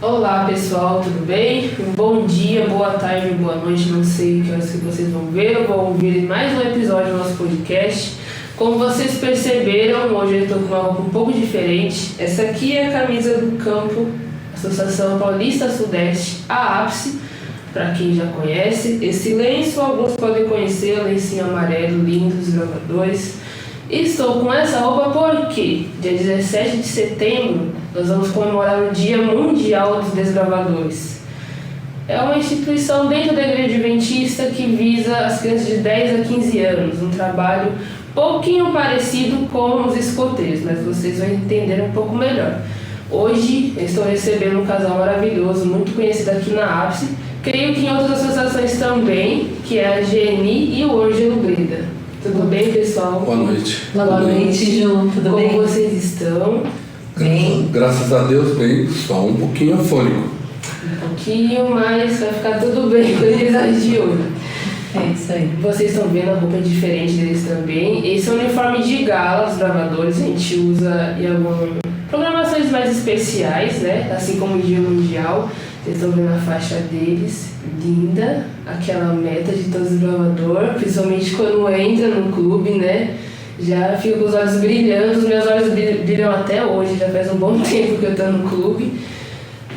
Olá pessoal, tudo bem? Bom dia, boa tarde, boa noite, não sei que horas que vocês vão ver ou vão ouvir mais um episódio do nosso podcast. Como vocês perceberam, hoje eu estou com uma roupa um pouco diferente. Essa aqui é a camisa do campo, Associação Paulista Sudeste, a ápice, para quem já conhece. Esse lenço, alguns podem conhecer, o lencinho amarelo, lindo dos gravadores. Estou com essa roupa porque dia 17 de setembro nós vamos comemorar o Dia Mundial dos Desbravadores. É uma instituição dentro da Igreja Adventista que visa as crianças de 10 a 15 anos, um trabalho pouquinho parecido com os escoteiros, mas vocês vão entender um pouco melhor. Hoje eu estou recebendo um casal maravilhoso, muito conhecido aqui na ápice, creio que em outras associações também, que é a GNI e o Ângelo Breda. Tudo bem, pessoal? Boa noite. Boa noite, Ju. Tudo bem? Como vocês estão? Bem. Graças a Deus, bem. Só um pouquinho afônico. Um pouquinho, mas vai ficar tudo bem com eles de hoje. É isso aí. Vocês estão vendo, a roupa é diferente deles também. Esse é o uniforme de gala dos gravadores. A gente usa em algumas programações mais especiais, né? Assim como o Dia Mundial. Vocês estão vendo a faixa deles, linda, aquela meta de todos os gravadores, principalmente quando entra no clube, né? Já fico com os olhos brilhando, os meus olhos brilham até hoje, já faz um bom tempo que eu estou no clube.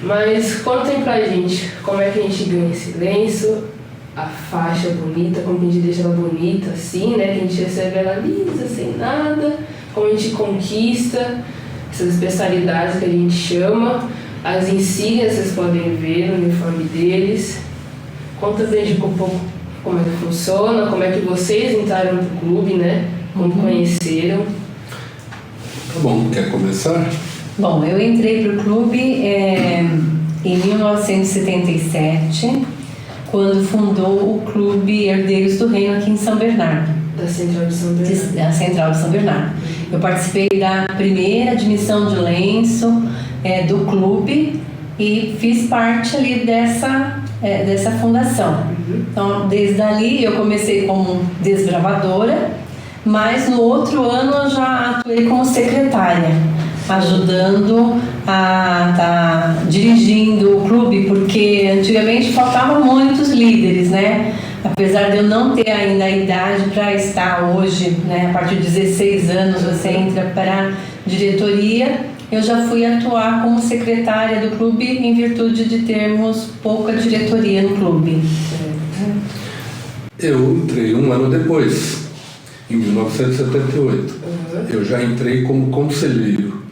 Mas contem pra gente como é que a gente ganha esse lenço, a faixa bonita, como que a gente deixa ela bonita assim, né? Que a gente recebe ela lisa, sem nada, como a gente conquista essas especialidades que a gente chama. As insígnias vocês podem ver no uniforme deles. Conta pra gente um pouco como é que funciona, como é que vocês entraram no clube, né? Como conheceram. Tá bom, quer começar? Bom, eu entrei para o clube em 1977, quando fundou o Clube Herdeiros do Reino aqui em São Bernardo. Da Central de São Bernardo. Da Central de São Bernardo. Eu participei da primeira admissão de lenço do clube e fiz parte ali dessa fundação. Então, desde ali eu comecei como desbravadora, mas no outro ano eu já atuei como secretária, ajudando a estar dirigindo o clube, porque antigamente faltavam muitos líderes, né? Apesar de eu não ter ainda a idade para estar hoje, né? A partir de 16 anos você entra para a diretoria. Eu já fui atuar como secretária do clube em virtude de termos pouca diretoria no clube. Eu entrei um ano depois, em 1978. Eu já entrei como conselheiro.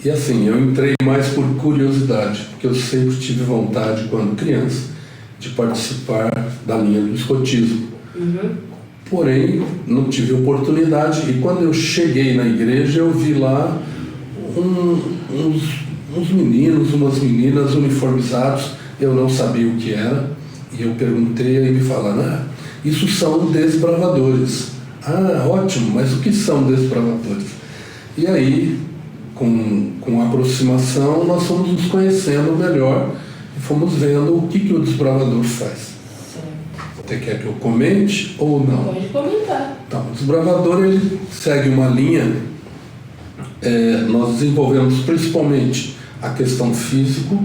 E assim, eu entrei mais por curiosidade, porque eu sempre tive vontade, quando criança, de participar da linha do escotismo. Porém, não tive oportunidade, e quando eu cheguei na igreja, eu vi lá uns meninos, umas meninas uniformizados. Eu não sabia o que era, e eu perguntei, aí me falaram, isso são desbravadores. Ótimo, mas o que são desbravadores? E aí, com a aproximação, nós fomos nos conhecendo melhor e fomos vendo o que o desbravador faz. Você quer que eu comente ou não? Pode comentar. Então, o desbravador, ele segue uma linha. Nós desenvolvemos principalmente a questão físico,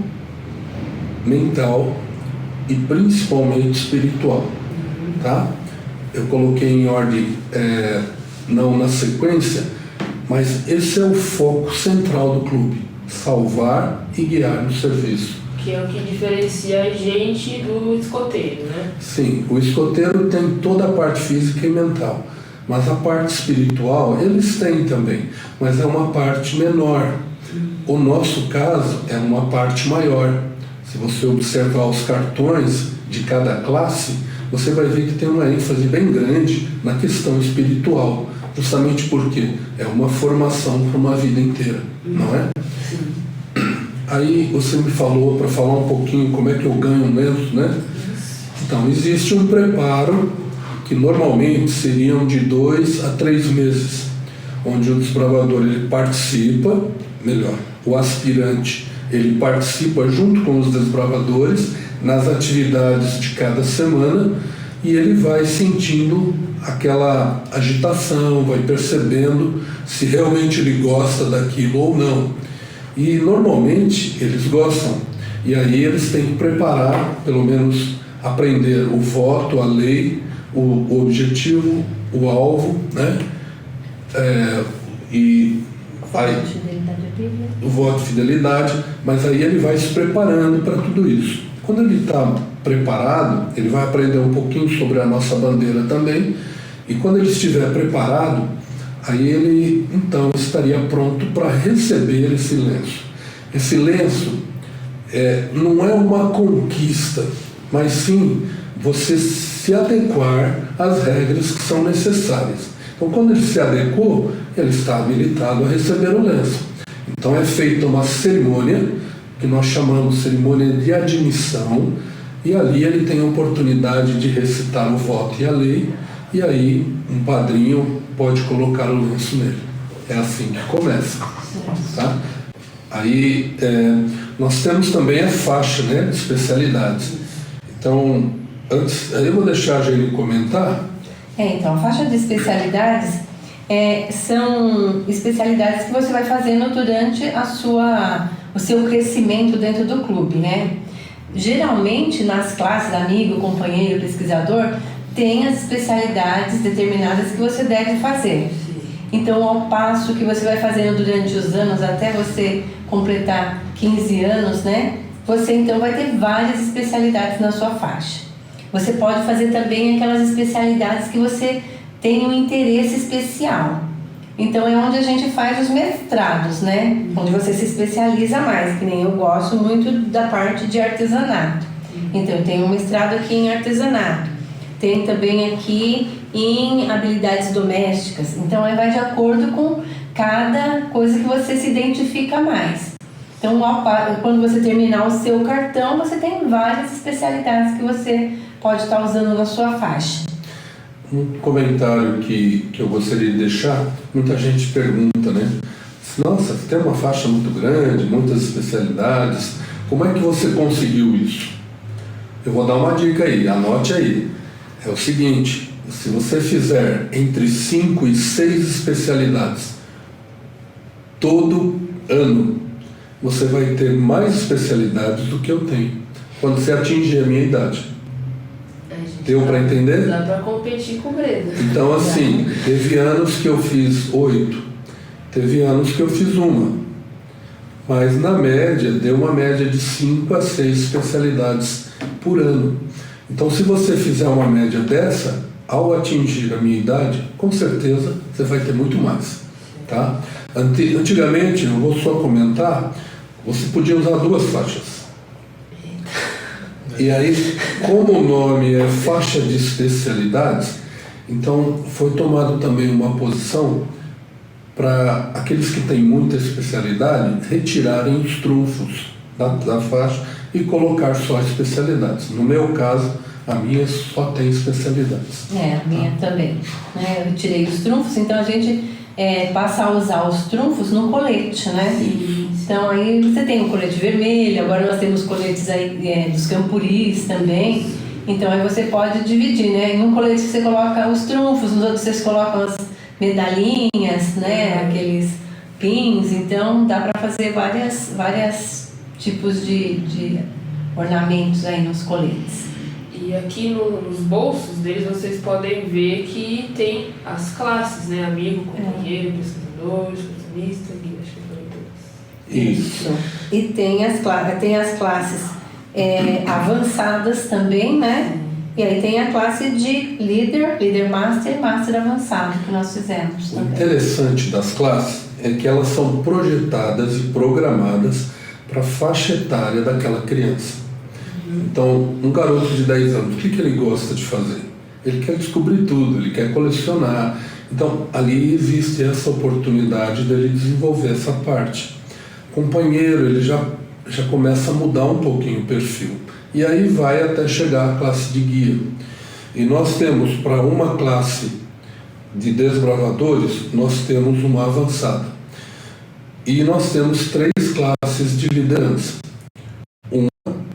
mental e principalmente espiritual. Tá? Eu coloquei em ordem, não na sequência, mas esse é o foco central do clube: salvar e guiar no serviço. Que é o que diferencia a gente do escoteiro, né? Sim, o escoteiro tem toda a parte física e mental, mas a parte espiritual eles têm também, mas é uma parte menor. O nosso caso é uma parte maior. Se você observar os cartões de cada classe, você vai ver que tem uma ênfase bem grande na questão espiritual, justamente porque é uma formação para uma vida inteira, não é? Aí você me falou para falar um pouquinho como é que eu ganho um lenço, né? Então, existe um preparo que normalmente seriam de 2 a 3 meses, onde o desbravador ele participa, melhor, o aspirante ele participa junto com os desbravadores nas atividades de cada semana, e ele vai sentindo aquela agitação, vai percebendo se realmente ele gosta daquilo ou não. E normalmente eles gostam. E aí eles têm que preparar, pelo menos aprender o voto, a lei, o objetivo, o alvo, né? E vai o voto, fidelidade, mas aí ele vai se preparando para tudo isso. Quando ele está preparado, ele vai aprender um pouquinho sobre a nossa bandeira também, e quando ele estiver preparado, aí ele então estaria pronto para receber esse lenço. Esse lenço não é uma conquista, mas sim você se adequar às regras que são necessárias. Então, quando ele se adequou, ele está habilitado a receber o lenço. Então é feita uma cerimônia, que nós chamamos cerimônia de admissão, e ali ele tem a oportunidade de recitar o voto e a lei, e aí um padrinho pode colocar o lenço nele. É assim que começa. Tá? Aí nós temos também a faixa, né, de especialidades. Então, antes, eu vou deixar a Jane comentar. Então, a faixa de especialidades são especialidades que você vai fazendo durante o seu crescimento dentro do clube, né? Geralmente, nas classes, amigo, companheiro, pesquisador, tem as especialidades determinadas que você deve fazer. Então, ao passo que você vai fazendo durante os anos, até você completar 15 anos, né? Você então vai ter várias especialidades na sua faixa. Você pode fazer também aquelas especialidades que você tem um interesse especial. Então é onde a gente faz os mestrados, né? Onde você se especializa mais, que nem eu gosto muito da parte de artesanato. Então eu tenho um mestrado aqui em artesanato. Tem também aqui em habilidades domésticas. Então aí vai de acordo com cada coisa que você se identifica mais. Então quando você terminar o seu cartão, você tem várias especialidades que você pode estar usando na sua faixa. Um comentário que eu gostaria de deixar, muita gente pergunta, né? Nossa, você tem uma faixa muito grande, muitas especialidades, como é que você conseguiu isso? Eu vou dar uma dica aí, anote aí. É o seguinte, se você fizer entre 5 e 6 especialidades todo ano, você vai ter mais especialidades do que eu tenho, quando você atingir a minha idade. Deu para entender? Dá para competir com o Breda. Então, assim, teve anos que eu fiz 8, teve anos que eu fiz 1, mas na média, deu uma média de 5 a 6 especialidades por ano. Então, se você fizer uma média dessa, ao atingir a minha idade, com certeza você vai ter muito mais, tá? Antigamente, eu vou só comentar, você podia usar 2 faixas. E aí, como o nome é faixa de especialidades, então foi tomado também uma posição para aqueles que têm muita especialidade retirarem os trunfos da faixa e colocar só especialidades. No meu caso, a minha só tem especialidades. A minha também. Eu tirei os trunfos, então a gente passa a usar os trunfos no colete, né? Então aí você tem o colete vermelho, agora nós temos coletes aí dos campuris também. Então aí você pode dividir, né? Em um colete você coloca os trunfos, nos outros vocês colocam as medalhinhas, né? Aqueles pins. Então dá para fazer várias tipos de ornamentos aí nos coletes. E aqui nos bolsos deles vocês podem ver que tem as classes, né? Amigo, companheiro, pesquisador, excursionista, guia, acho que foram todas. Isso. E tem as classes avançadas também, né? E aí tem a classe de líder master e master avançado que nós fizemos também. O interessante das classes é que elas são projetadas e programadas para a faixa etária daquela criança. Então, um garoto de 10 anos, o que ele gosta de fazer? Ele quer descobrir tudo, ele quer colecionar. Então, ali existe essa oportunidade dele desenvolver essa parte. Companheiro, ele já começa a mudar um pouquinho o perfil. E aí vai até chegar à classe de guia. E nós temos, para uma classe de desbravadores, nós temos uma avançada. E nós temos 3 classes de liderança.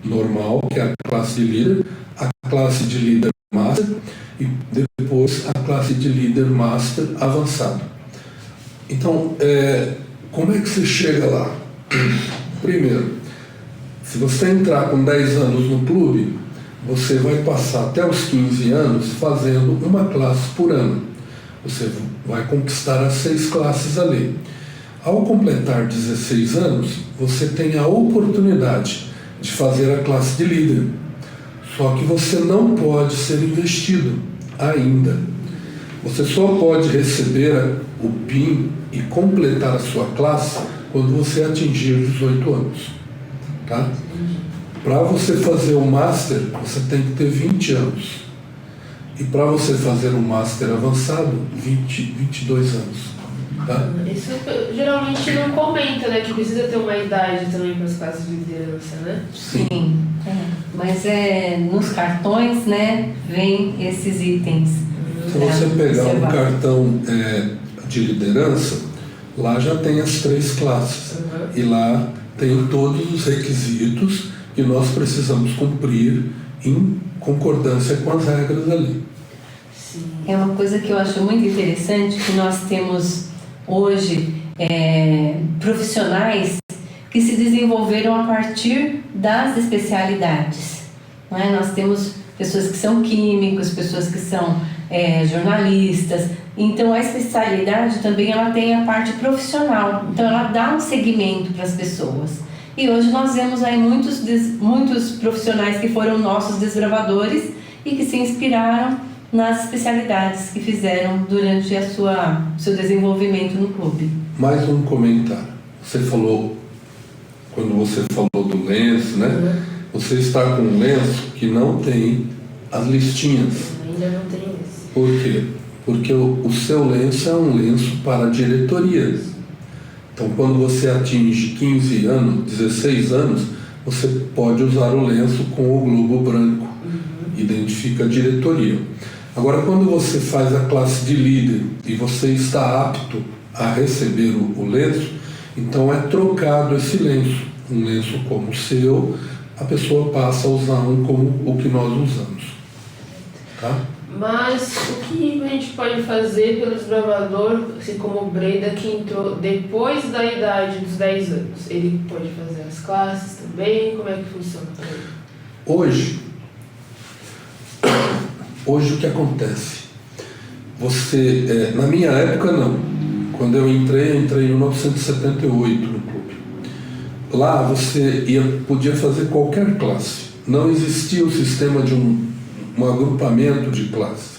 Normal, que é a classe de líder, a classe de líder master e depois a classe de líder master avançado. Então, como é que você chega lá? Primeiro, Se você entrar com 10 anos no clube, você vai passar até os 15 anos fazendo uma classe por ano. Você vai conquistar as 6 classes ali. Ao completar 16 anos, você tem a oportunidade de fazer a classe de líder. Só que você não pode ser investido ainda. Você só pode receber o PIN e completar a sua classe quando você atingir 18 anos. Tá? Para você fazer o Master, você tem que ter 20 anos. E para você fazer um Master avançado, 22 anos. Tá? Isso geralmente não comenta, né? Que precisa ter uma idade também para as classes de liderança, né? Sim. Mas nos cartões, né, vem esses itens. Se você pegar um cartão de liderança, lá já tem as 3 classes. E lá tem todos os requisitos que nós precisamos cumprir em concordância com as regras ali. Sim. É uma coisa que eu acho muito interessante, que nós temos hoje profissionais que se desenvolveram a partir das especialidades. Não é? Nós temos pessoas que são químicos, pessoas que são jornalistas. Então a especialidade também ela tem a parte profissional. Então ela dá um segmento para as pessoas. E hoje nós vemos aí muitos profissionais que foram nossos desbravadores e que se inspiraram nas especialidades que fizeram durante seu desenvolvimento no clube. Mais um comentário. Quando você falou do lenço, né? Você está com um lenço que não tem as listinhas. Ainda não tem isso. Por quê? Porque o seu lenço é um lenço para diretorias. Então, quando você atinge 15 anos, 16 anos, você pode usar o lenço com o globo branco. Identifica a diretoria. Agora, quando você faz a classe de líder e você está apto a receber o lenço, então é trocado esse lenço. Um lenço como o seu, a pessoa passa a usar um como o que nós usamos. Tá? Mas o que a gente pode fazer pelo desbravador, assim como o Breda, que entrou depois da idade dos 10 anos? Ele pode fazer as classes também? Como é que funciona para ele? Hoje o que acontece? Na minha época não. Quando eu entrei em 1978 no clube. Lá você podia fazer qualquer classe. Não existia o sistema de um agrupamento de classes.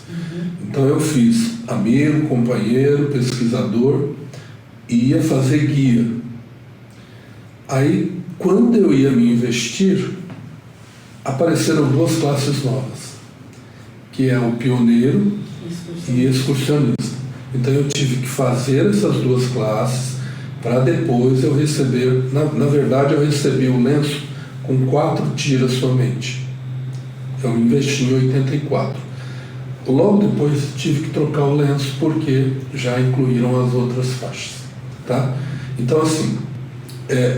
Então eu fiz amigo, companheiro, pesquisador e ia fazer guia. Aí, quando eu ia me investir, apareceram 2 classes novas, que é o pioneiro e excursionista. Então eu tive que fazer essas 2 classes para depois eu receber, na verdade eu recebi o lenço com 4 tiras somente. Eu investi em 84. Logo depois tive que trocar o lenço porque já incluíram as outras faixas. Tá? Então assim,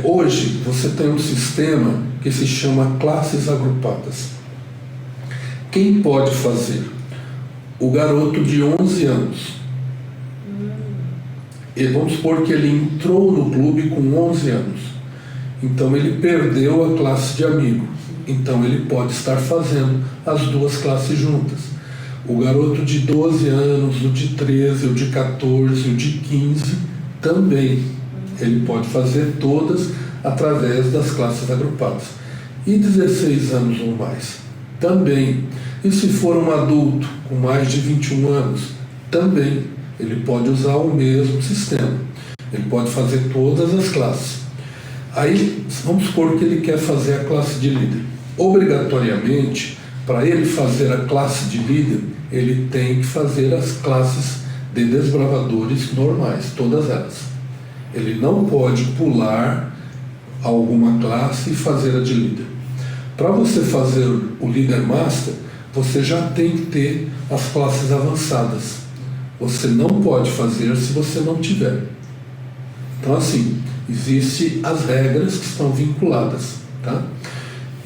hoje você tem um sistema que se chama classes agrupadas. Quem pode fazer? O garoto de 11 anos. E vamos supor que ele entrou no clube com 11 anos. Então ele perdeu a classe de amigo. Então ele pode estar fazendo as 2 classes juntas. O garoto de 12 anos, o de 13, o de 14, o de 15 também. Ele pode fazer todas através das classes agrupadas. E 16 anos ou mais também. E se for um adulto com mais de 21 anos, também ele pode usar o mesmo sistema. Ele pode fazer todas as classes. Aí, vamos supor que ele quer fazer a classe de líder. Obrigatoriamente, para ele fazer a classe de líder, ele tem que fazer as classes de desbravadores normais, todas elas. Ele não pode pular alguma classe e fazer a de líder. Para você fazer o líder master, você já tem que ter as classes avançadas. Você não pode fazer se você não tiver. Então assim, existem as regras que estão vinculadas, tá?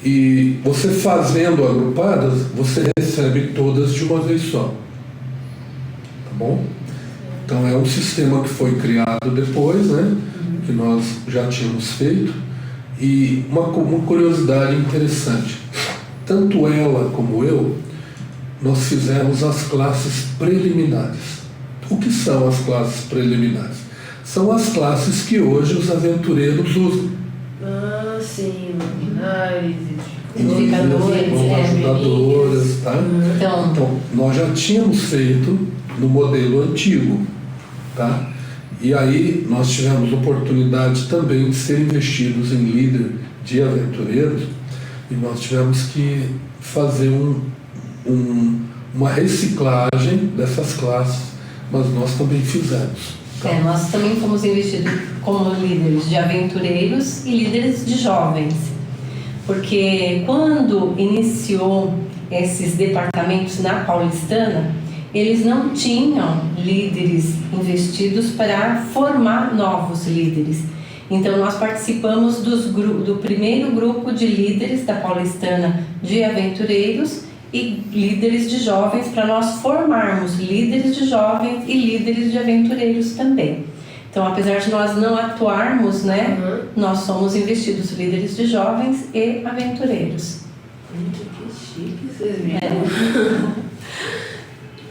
E você fazendo agrupadas, você recebe todas de uma vez só. Tá bom? Então é um sistema que foi criado depois, né? Que nós já tínhamos feito. E uma curiosidade interessante, tanto ela como eu, nós fizemos as classes preliminares. O que são as classes preliminares? São as classes que hoje os aventureiros usam. Ah, sim, luminares, ajudadoras, tá? Então, nós já tínhamos feito no modelo antigo, tá? E aí nós tivemos oportunidade também de ser investidos em líder de aventureiros e nós tivemos que fazer uma reciclagem dessas classes, mas nós também fizemos. Tá? Nós também fomos investidos como líderes de aventureiros e líderes de jovens, porque quando iniciou esses departamentos na Paulistana, eles não tinham líderes investidos para formar novos líderes. Então nós participamos do primeiro grupo de líderes da Paulistana de aventureiros e líderes de jovens, para nós formarmos líderes de jovens e líderes de aventureiros também. Então, apesar de nós não atuarmos, né, nós somos investidos líderes de jovens e aventureiros. Gente, que chique vocês viram.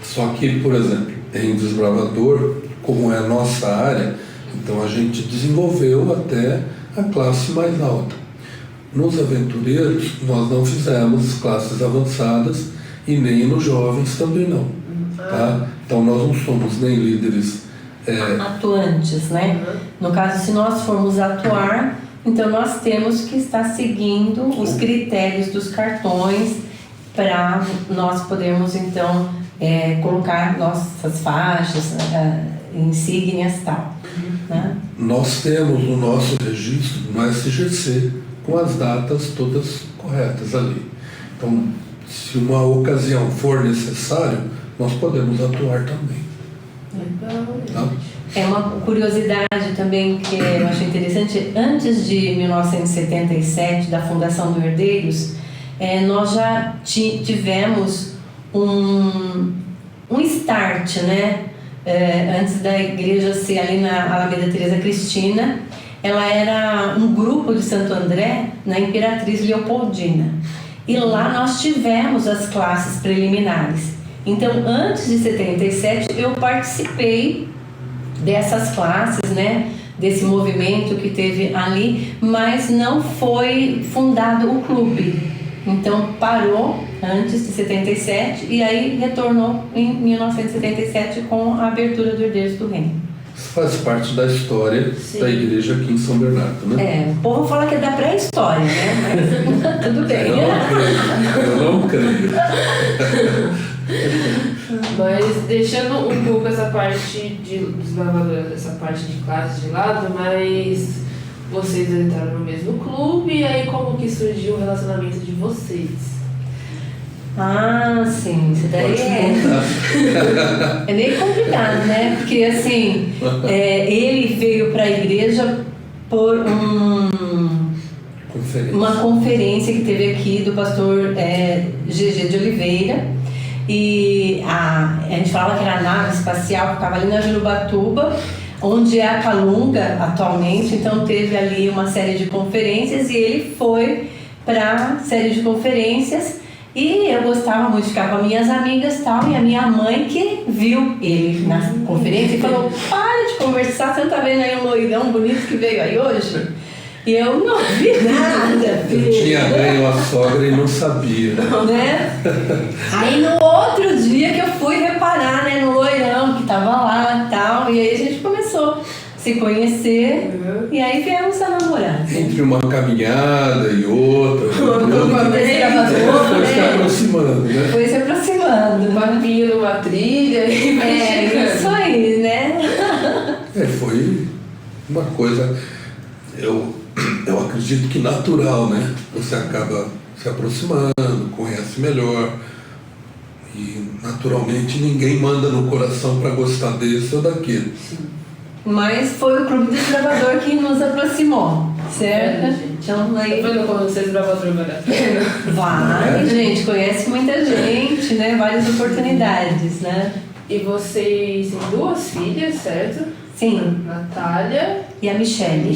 Só que, por exemplo, em Desbravador, como é a nossa área, então a gente desenvolveu até a classe mais alta. Nos aventureiros, nós não fizemos classes avançadas e nem nos jovens também não. Tá? Então nós não somos nem líderes atuantes, né? No caso, se nós formos atuar, então nós temos que estar seguindo os critérios dos cartões para nós podermos então colocar nossas faixas, insígnias e tal. Né? Nós temos no nosso registro, no SGC, com as datas todas corretas ali. Então, se uma ocasião for necessário, nós podemos atuar também. Legal. Tá? É uma curiosidade também que eu achei interessante. Antes de 1977, da fundação do Herdeiros, nós já tivemos um start, né? Antes da igreja ser ali na Alameda Teresa Cristina, ela era um grupo de Santo André na Imperatriz Leopoldina. E lá nós tivemos as classes preliminares. Então, antes de 77, eu participei dessas classes, né? Desse movimento que teve ali, mas não foi fundado o clube. Então, parou antes de 77 e aí retornou em 1977 com a abertura do Herdeiros do Reino. Isso faz parte da história da igreja aqui em São Bernardo, né? O povo fala que é da pré-história, né? Mas tudo bem. Eu não creio. Mas deixando um pouco essa parte dos lavadores, essa parte de classe de lado, mas vocês entraram no mesmo clube, e aí como que surgiu o relacionamento de vocês? Ah, sim, isso daí é meio complicado, né? Porque assim, ele veio para a igreja por uma conferência que teve aqui do pastor GG de Oliveira, e a gente falava que era a nave espacial que ficava ali na Jurubatuba, onde é a Calunga atualmente. Então teve ali uma série de conferências e ele foi para a série de conferências. E eu gostava muito de ficar com minhas amigas e tal, e a minha mãe que viu ele na conferência e falou: para de conversar, você não tá vendo aí um loirão bonito que veio aí hoje? E eu não vi nada, filho. Eu tinha ganho a sogra e não sabia. Né? Aí no outro dia que eu fui reparar, né, no loirão que tava lá e tal, e aí a gente começou a se conhecer, e aí viemos a namorar. Entre uma caminhada e outra, foi se aproximando, né? Foi se aproximando. Um papinho numa trilha e vai isso aí, né? Foi uma coisa, eu acredito que natural, né? Você acaba se aproximando, conhece melhor, e naturalmente ninguém manda no coração para gostar desse ou daquele. Sim. Mas foi o Clube Desbravador que nos aproximou, certo? Então, aí foi quando vocês Desbravador vale a pena. Vai, gente, conhece muita gente, né? Várias oportunidades, né? E vocês têm 2 filhas, certo? Sim. Natália e a Michele.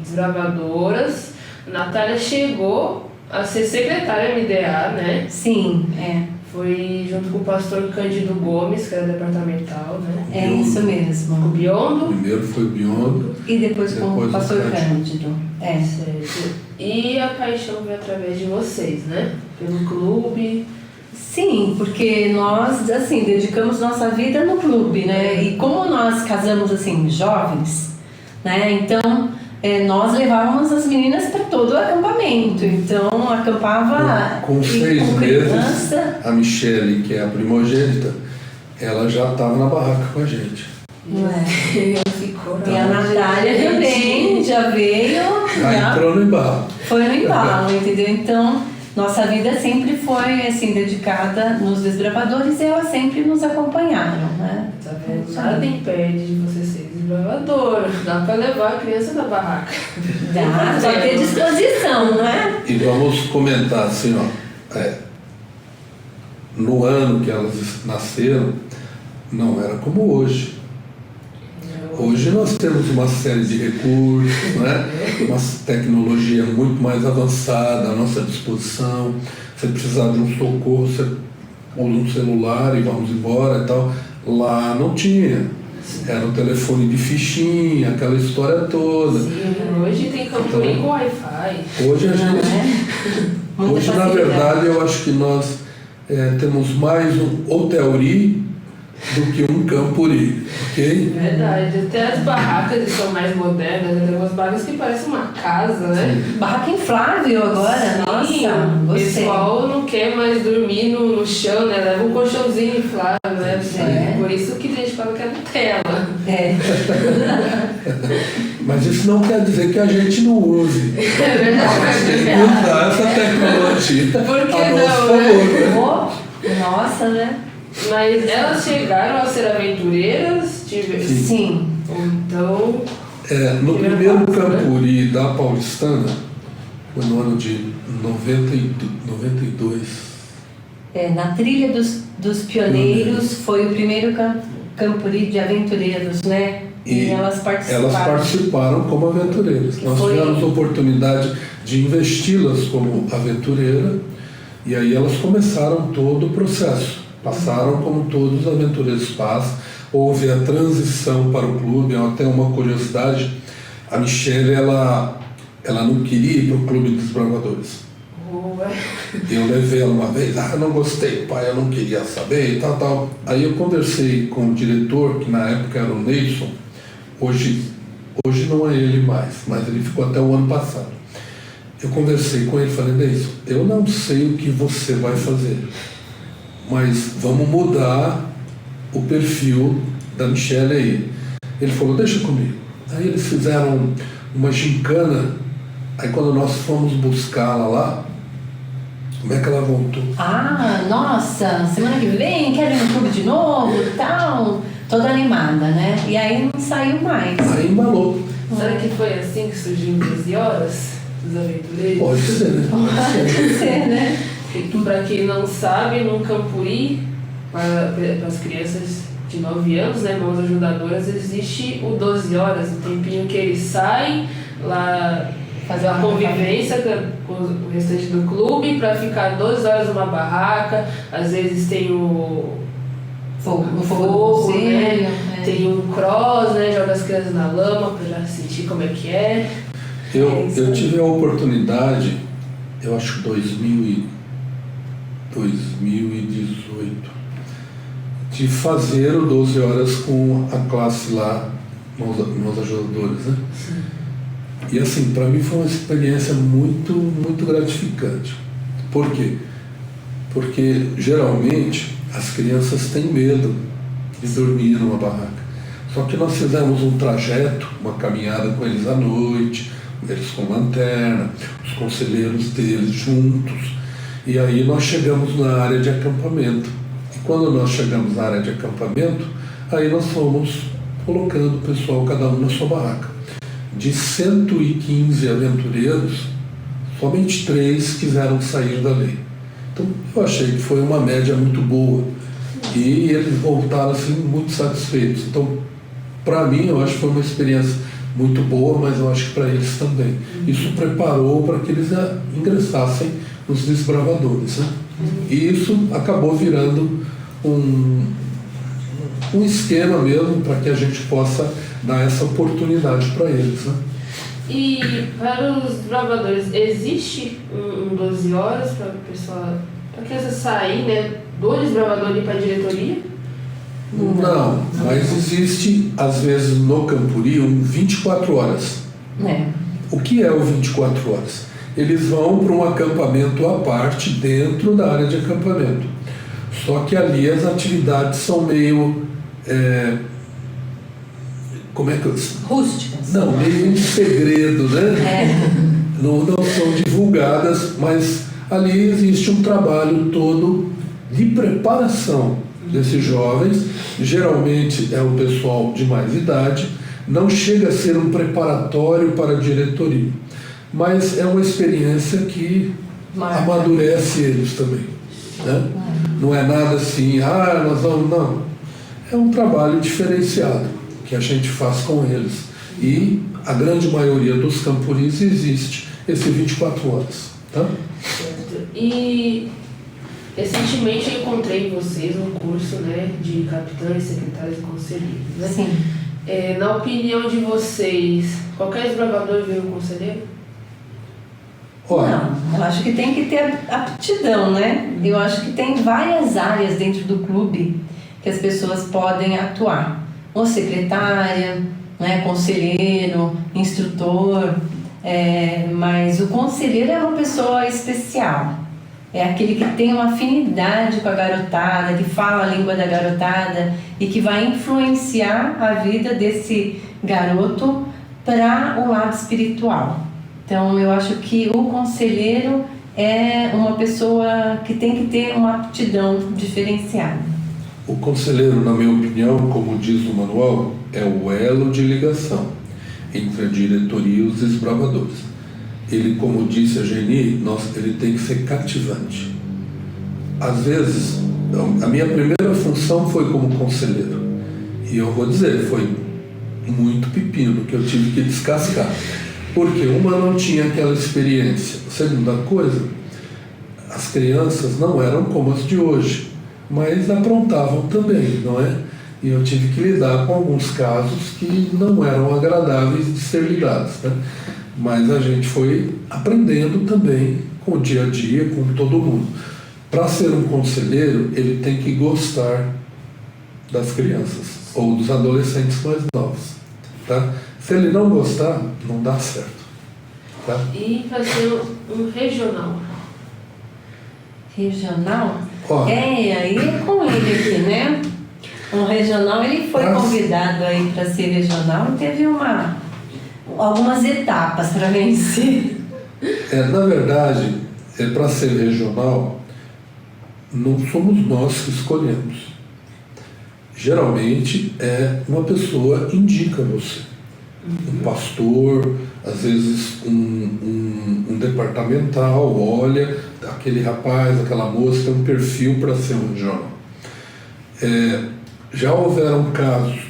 desbravadoras. Natália chegou a ser secretária MDA, né? Sim, Foi junto com o pastor Cândido Gomes, que era departamental, né? é isso O mesmo. Biondo. Primeiro foi o Biondo. E depois com o pastor Cândido. Certo. E a paixão veio através de vocês, né? Pelo clube. Sim, porque nós, assim, dedicamos nossa vida no clube, né? E como nós casamos, assim, jovens, né? Então, nós levávamos as meninas para todo o acampamento. Então, acampava Com 6 com meses, criança. a Michele, que é a primogênita, ela já estava na barraca com a gente. Não é? Ficou E a Natália também já veio, Aí já entrou no embalo. foi no embalo, entendeu? Então, nossa vida sempre foi, assim, dedicada nos desbravadores e elas sempre nos acompanharam, né? Tá vendo? Nada impede de você ser desbravadora. Dá pra levar a criança na barraca. Dá, só ter disposição, não é? E vamos comentar assim, ó, no ano que elas nasceram, não era como hoje. Hoje nós temos uma série de recursos, né? Uma tecnologia muito mais avançada à nossa disposição. Se precisar de um socorro, você usa um celular e vamos embora e tal. Lá não tinha. Era o telefone de fichinha, aquela história toda. Sim, hoje tem camporim com Wi-Fi. Hoje a gente... Muita Hoje, na facilidade. verdade, eu acho que nós temos mais um Hotelri do que um Campuri, ok? Verdade. Até as barracas que são mais modernas, tem umas barracas que parecem uma casa, né? Barraca inflável agora, Sim, nossa, o gostei. pessoal não quer mais dormir no chão, né? Leva um colchãozinho inflável, né? Por isso que a gente fala que é Nutella. Mas isso não quer dizer que a gente não use. É verdade. Usar essa tecnologia Por que a nosso não, né? favor, né? Nossa, né? Mas elas chegaram a ser aventureiras? Sim. Então, No primeiro Campuri da Paulistana, foi no ano de 92. Na trilha dos pioneiros foi o primeiro Campuri de aventureiros, né? E elas participaram. Elas participaram como aventureiras. Nós tivemos a oportunidade de investi-las como aventureira e aí elas começaram todo o processo. Passaram como todos os aventureiros passam. Houve a transição para o clube, até uma curiosidade. A Michele, ela não queria ir para o clube dos bravadores. Eu levei ela uma vez, eu não gostei, pai, eu não queria saber e tal. Aí eu conversei com o diretor, que na época era o Neilson, hoje não é ele mais, mas ele ficou até o ano passado. Eu conversei com ele e falei, Neilson, eu não sei o que você vai fazer, mas vamos mudar o perfil da Michele aí. Ele falou, deixa comigo. Aí eles fizeram uma gincana, aí quando nós fomos buscá-la lá, como é que ela voltou? Ah, nossa, semana que vem quero ir no clube de novo e tal. Toda animada, né? E aí não saiu mais. Aí embalou. será que foi assim que surgiu em 12 horas dos aventureiros? Pode ser, né? Pode ser, né? Para quem não sabe, no Campuri, para as crianças de 9 anos, né, mãos ajudadoras, existe o 12 horas, o tempinho que eles saem lá fazer uma convivência com o restante do clube para ficar 12 horas numa barraca. Às vezes tem o fogo, né? Tem um cross, né? Joga as crianças na lama para já sentir como é que é. Eu tive a oportunidade, eu acho que 2018, de fazer o 12 horas com a classe lá, meus ajudadores, né? Sim. E assim, para mim foi uma experiência muito, muito gratificante. Por quê? Porque geralmente as crianças têm medo de dormir numa barraca. Só que nós fizemos um trajeto, uma caminhada com eles à noite, eles com lanterna, os conselheiros deles juntos. E aí nós chegamos na área de acampamento. E quando nós chegamos na área de acampamento, aí nós fomos colocando o pessoal, cada um na sua barraca. De 115 aventureiros, somente 3 quiseram sair dali. Então eu achei que foi uma média muito boa. E eles voltaram assim muito satisfeitos. Então, para mim, eu acho que foi uma experiência muito boa, mas eu acho que para eles também. Isso preparou para que eles ingressassem nos desbravadores, né? E isso acabou virando um esquema mesmo para que a gente possa dar essa oportunidade para eles, né? E para os desbravadores, existe um 12 horas para a pessoa, para a criança sair, né, do desbravador e ir para a diretoria? Não, mas existe, às vezes, no Campuri, um 24 horas. O que é o 24 horas? Eles vão para um acampamento à parte dentro da área de acampamento. Só que ali as atividades são meio... como é que eu... Rústicas. Não, meio em segredo, né? Não são divulgadas, mas ali existe um trabalho todo de preparação desses jovens. Geralmente é o pessoal de mais idade, não chega a ser um preparatório para a diretoria, mas é uma experiência que amadurece eles também, né? Não é nada assim, nós vamos, não. É um trabalho diferenciado que a gente faz com eles. E a grande maioria dos campuris existe esse 24 horas. Tá? Certo. E recentemente eu encontrei vocês no curso, né, de capitães, secretários e conselheiros. Né? Sim. Na opinião de vocês, qualquer desbravador vira um conselheiro? Não, eu acho que tem que ter aptidão, né? Eu acho que tem várias áreas dentro do clube que as pessoas podem atuar. Ou secretária, né, conselheiro, instrutor, mas o conselheiro é uma pessoa especial. É aquele que tem uma afinidade com a garotada, que fala a língua da garotada e que vai influenciar a vida desse garoto para o lado espiritual. Então, eu acho que o conselheiro é uma pessoa que tem que ter uma aptidão diferenciada. O conselheiro, na minha opinião, como diz o manual, é o elo de ligação entre a diretoria e os desbravadores. Ele, como disse a Geni, ele tem que ser cativante. Às vezes, a minha primeira função foi como conselheiro. E eu vou dizer, foi muito pepino que eu tive que descascar. Porque uma, não tinha aquela experiência. Segunda coisa, as crianças não eram como as de hoje, mas aprontavam também, não é? E eu tive que lidar com alguns casos que não eram agradáveis de ser lidados, né? Mas a gente foi aprendendo também com o dia a dia, com todo mundo. Para ser um conselheiro, ele tem que gostar das crianças ou dos adolescentes mais novos, tá? Se ele não gostar, não dá certo, tá? E para ser um regional? Regional? Aí é com ele aqui, né? Um regional, ele foi convidado aí para ser regional e teve algumas etapas para vencer. Na verdade, para ser regional, não somos nós que escolhemos. Geralmente uma pessoa indica você. Um pastor, às vezes um departamental, olha, aquele rapaz, aquela moça tem um perfil para ser um regional. Já houveram casos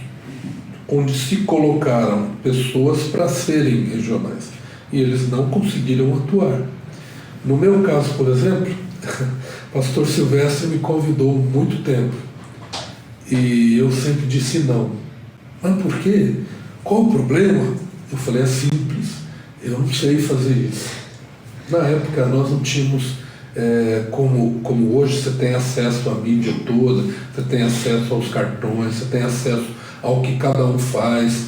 onde se colocaram pessoas para serem regionais e eles não conseguiram atuar. No meu caso, por exemplo, o pastor Silvestre me convidou muito tempo e eu sempre disse não. Mas por quê? Qual o problema? Eu falei, é simples, eu não sei fazer isso. Na época nós não tínhamos, como hoje você tem acesso à mídia toda, você tem acesso aos cartões, você tem acesso ao que cada um faz.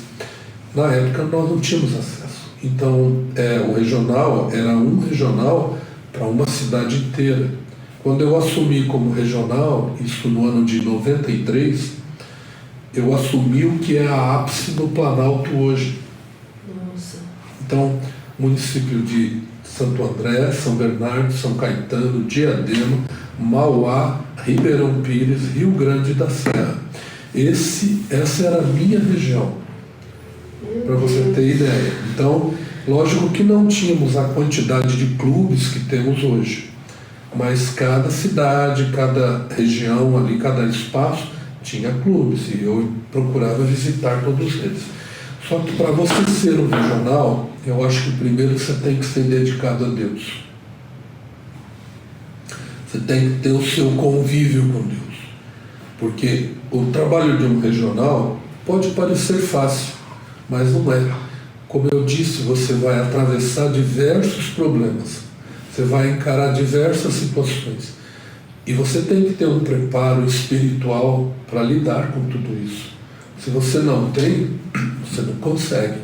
Na época nós não tínhamos acesso. Então o regional era um regional para uma cidade inteira. Quando eu assumi como regional, isso no ano de 93, eu assumi o que é a ápice no Planalto hoje. Nossa. Então, município de Santo André, São Bernardo, São Caetano, Diadema, Mauá, Ribeirão Pires, Rio Grande da Serra. Essa era a minha região, para você ter ideia. Então, lógico que não tínhamos a quantidade de clubes que temos hoje, mas cada cidade, cada região ali, cada espaço tinha clubes e eu procurava visitar todos eles. Só que para você ser um regional, eu acho que primeiro você tem que ser dedicado a Deus. Você tem que ter o seu convívio com Deus. Porque o trabalho de um regional pode parecer fácil, mas não é. Como eu disse, você vai atravessar diversos problemas. Você vai encarar diversas situações. E você tem que ter um preparo espiritual para lidar com tudo isso. Se você não tem, você não consegue.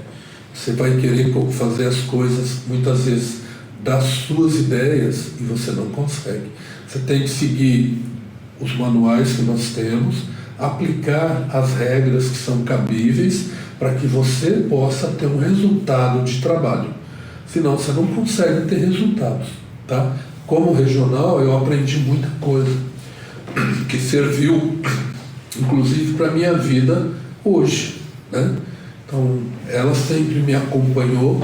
Você vai querer fazer as coisas, muitas vezes, das suas ideias, e você não consegue. Você tem que seguir os manuais que nós temos, aplicar as regras que são cabíveis, para que você possa ter um resultado de trabalho. Senão você não consegue ter resultados. Tá? Como regional, eu aprendi muita coisa que serviu, inclusive, para a minha vida hoje. Né? Então, ela sempre me acompanhou.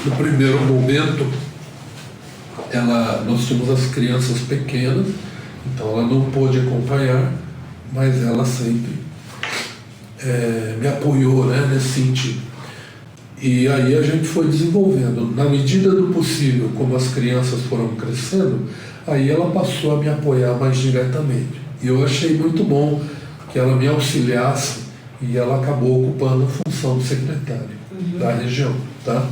No primeiro momento, nós tínhamos as crianças pequenas, então ela não pôde acompanhar, mas ela sempre me apoiou, né, nesse sentido. E aí a gente foi desenvolvendo. Na medida do possível, como as crianças foram crescendo, aí ela passou a me apoiar mais diretamente. E eu achei muito bom que ela me auxiliasse, e ela acabou ocupando a função de secretária da região. Tá?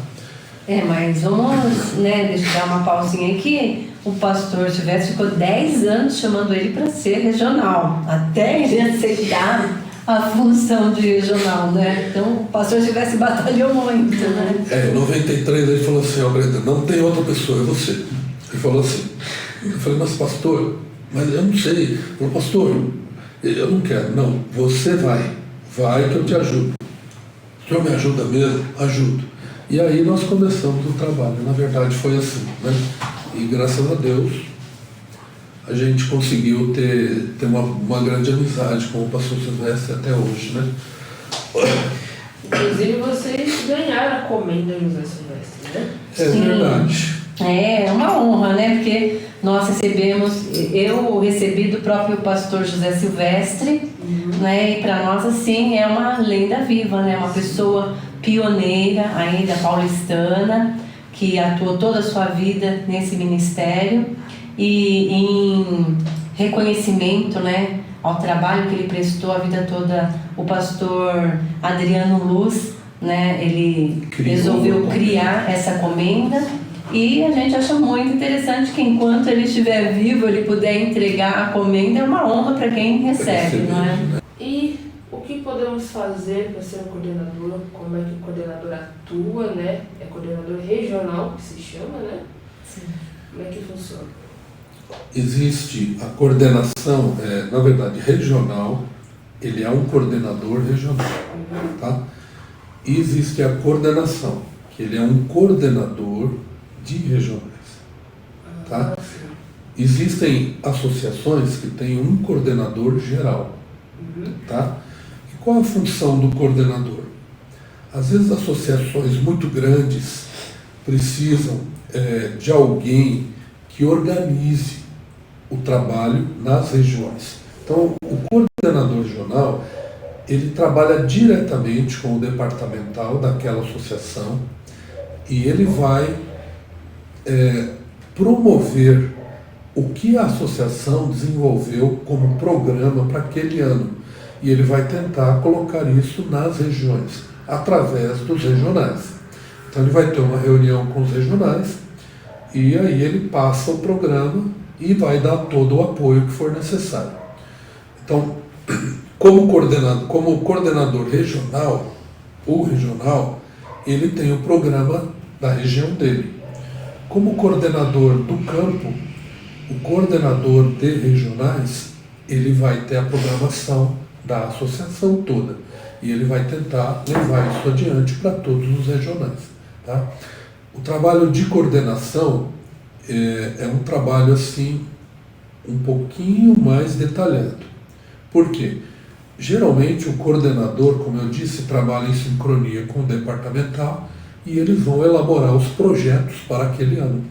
Mas vamos, né, deixa eu dar uma pausinha aqui. O pastor Silvestre ficou 10 anos chamando ele para ser regional, até ele aceitar a função de regional, né? Então o pastor Silvestre batalhou muito, né? Em 93 ele falou assim: ó, Brenda, não tem outra pessoa, é você. Ele falou assim. Eu falei: mas pastor, mas eu não sei. Ele falou: pastor, eu não quero. Não, você vai que eu te ajudo. O senhor me ajuda mesmo? Ajudo. E aí nós começamos o trabalho. Na verdade foi assim, né? E graças a Deus a gente conseguiu ter uma grande amizade com o pastor Silvestre até hoje, né? Inclusive vocês ganharam a comenda José Silvestre, né? É verdade. É uma honra, né? Porque nós eu recebi do próprio pastor José Silvestre, né? E para nós, assim, é uma lenda viva, né? Uma pessoa pioneira ainda, paulistana, que atuou toda a sua vida nesse ministério, e em reconhecimento, né, ao trabalho que ele prestou a vida toda, o pastor Adriano Luz, né, ele resolveu criar essa comenda, e a gente acha muito interessante que enquanto ele estiver vivo, ele puder entregar a comenda, é uma honra para quem recebe, não é? E o que podemos fazer para ser um coordenador? Como é que o coordenador atua, né? É coordenador regional, que se chama, né? Sim. Como é que funciona? Existe a coordenação, na verdade, regional, ele é um coordenador regional, tá? E existe a coordenação, que ele é um coordenador de regionais, tá? Existem associações que têm um coordenador geral, tá? E qual a função do coordenador? Às vezes associações muito grandes precisam de alguém que organize o trabalho nas regiões. Então, o coordenador regional, ele trabalha diretamente com o departamental daquela associação, e ele vai promover o que a associação desenvolveu como programa para aquele ano. E ele vai tentar colocar isso nas regiões, através dos regionais. Então ele vai ter uma reunião com os regionais, e aí ele passa o programa e vai dar todo o apoio que for necessário. Então, como coordenador regional, o regional, ele tem o programa da região dele. Como coordenador do campo, o coordenador de regionais, ele vai ter a programação da associação toda, e ele vai tentar levar isso adiante para todos os regionais. Tá? O trabalho de coordenação é um trabalho assim um pouquinho mais detalhado. Por quê? Geralmente o coordenador, como eu disse, trabalha em sincronia com o departamental, e eles vão elaborar os projetos para aquele ano.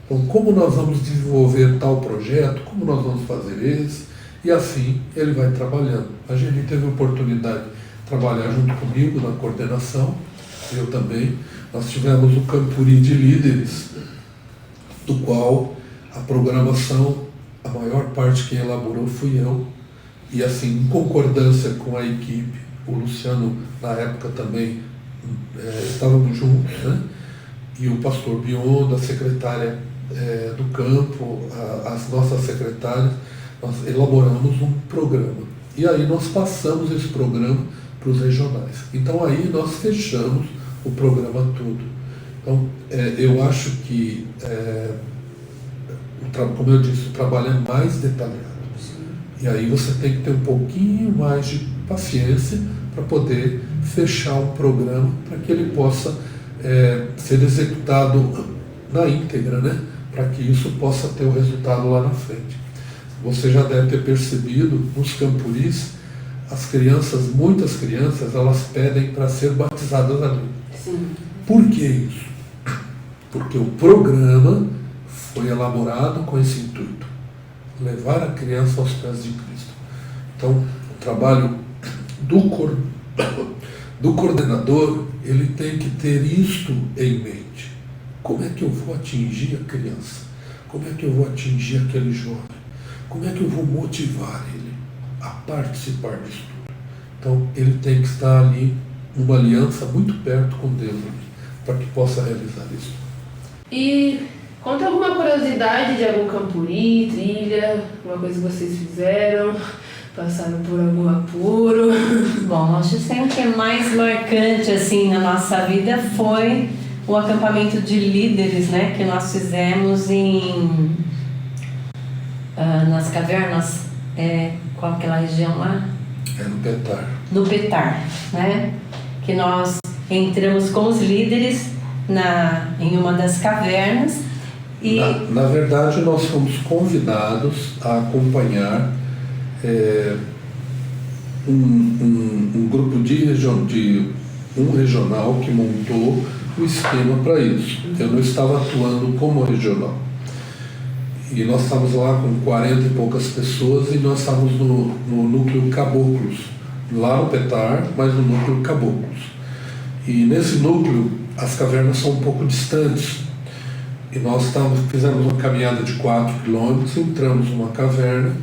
Então, como nós vamos desenvolver tal projeto, como nós vamos fazer esse, e assim ele vai trabalhando. A gente teve a oportunidade trabalhar junto comigo na coordenação, eu também. Nós tivemos o Campuri de líderes, do qual a programação, a maior parte quem elaborou fui eu, e assim, em concordância com a equipe, o Luciano na época também estávamos juntos, né? E o pastor Bion, da secretária do campo, as nossas secretárias, nós elaboramos um programa. E aí nós passamos esse programa para os regionais. Então aí nós fechamos o programa todo. Então eu acho que, como eu disse, o trabalho é mais detalhado. E aí você tem que ter um pouquinho mais de paciência para poder fechar um programa para que ele possa ser executado na íntegra, né? Para que isso possa ter o resultado lá na frente. Você já deve ter percebido, nos campuris, as crianças, muitas crianças, elas pedem para ser batizadas ali. Sim. Por que isso? Porque o programa foi elaborado com esse intuito, levar a criança aos pés de Cristo. Então, o trabalho do coordenador, ele tem que ter isto em mente. Como é que eu vou atingir a criança? Como é que eu vou atingir aquele jovem? Como é que eu vou motivar ele a participar disso tudo? Então, ele tem que estar ali, numa aliança muito perto com Deus, para que possa realizar isso. E conta alguma curiosidade de algum campuri, trilha, uma coisa que vocês fizeram, passaram por algum apuro? Bom, acho que sempre que é mais marcante assim na nossa vida foi o acampamento de líderes, né, que nós fizemos nas cavernas, qual aquela região lá? No Petar. No Petar, né? Que nós entramos com os líderes em uma das cavernas e... Na verdade, nós fomos convidados a acompanhar um grupo um regional que montou o esquema para isso. Eu não estava atuando como regional. E nós estávamos lá com 40 e poucas pessoas e nós estávamos no núcleo Caboclos, lá no Petar, mas no núcleo Caboclos. E nesse núcleo, as cavernas são um pouco distantes. E nós fizemos uma caminhada de 4 quilômetros, entramos numa caverna